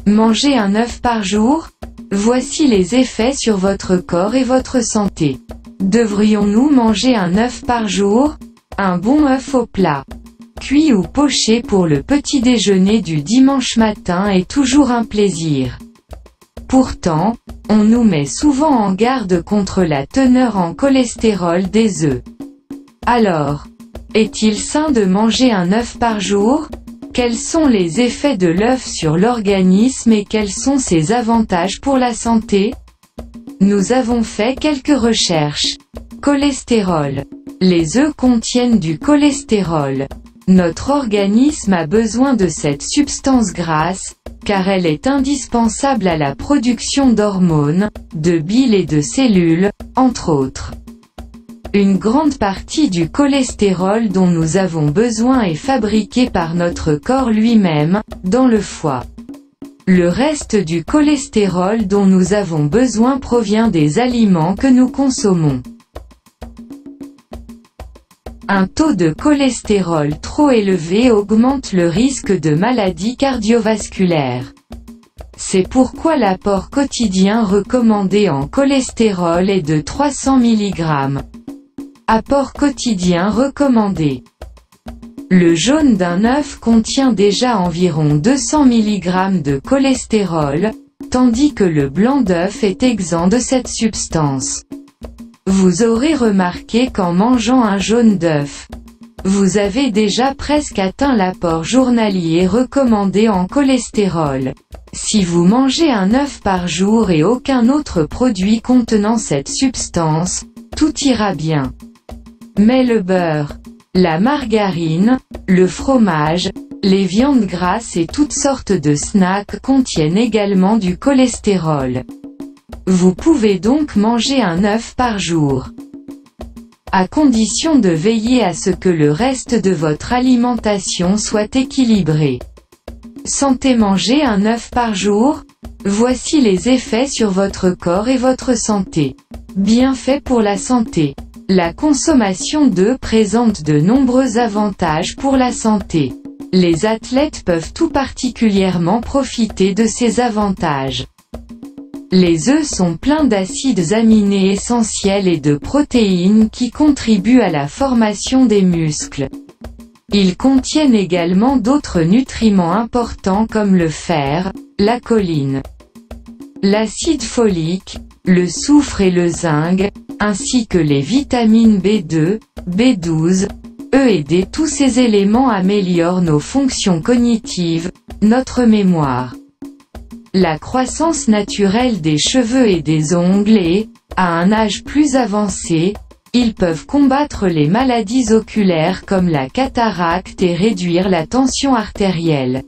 Manger un œuf par jour? Voici les effets sur votre corps et votre santé. Devrions-nous manger un œuf par jour? Un bon œuf au plat, cuit ou poché pour le petit déjeuner du dimanche matin est toujours un plaisir. Pourtant, on nous met souvent en garde contre la teneur en cholestérol des œufs. Alors, est-il sain de manger un œuf par jour? Quels sont les effets de l'œuf sur l'organisme et quels sont ses avantages pour la santé? Nous avons fait quelques recherches. Cholestérol. Les œufs contiennent du cholestérol. Notre organisme a besoin de cette substance grasse, car elle est indispensable à la production d'hormones, de bile et de cellules, entre autres. Une grande partie du cholestérol dont nous avons besoin est fabriquée par notre corps lui-même, dans le foie. Le reste du cholestérol dont nous avons besoin provient des aliments que nous consommons. Un taux de cholestérol trop élevé augmente le risque de maladies cardiovasculaires. C'est pourquoi l'apport quotidien recommandé en cholestérol est de 300 mg. Apport quotidien recommandé. Le jaune d'un œuf contient déjà environ 200 mg de cholestérol, tandis que le blanc d'œuf est exempt de cette substance. Vous aurez remarqué qu'en mangeant un jaune d'œuf, vous avez déjà presque atteint l'apport journalier recommandé en cholestérol. Si vous mangez un œuf par jour et aucun autre produit contenant cette substance, tout ira bien. Mais le beurre, la margarine, le fromage, les viandes grasses et toutes sortes de snacks contiennent également du cholestérol. Vous pouvez donc manger un œuf par jour, à condition de veiller à ce que le reste de votre alimentation soit équilibré. Santé. Manger un œuf par jour? Voici les effets sur votre corps et votre santé. Bienfaits pour la santé. La consommation d'œufs présente de nombreux avantages pour la santé. Les athlètes peuvent tout particulièrement profiter de ces avantages. Les œufs sont pleins d'acides aminés essentiels et de protéines qui contribuent à la formation des muscles. Ils contiennent également d'autres nutriments importants comme le fer, la choline, l'acide folique, le soufre et le zinc, ainsi que les vitamines B2, B12, E et D. Tous ces éléments améliorent nos fonctions cognitives, notre mémoire, la croissance naturelle des cheveux et des ongles et, à un âge plus avancé, ils peuvent combattre les maladies oculaires comme la cataracte et réduire la tension artérielle.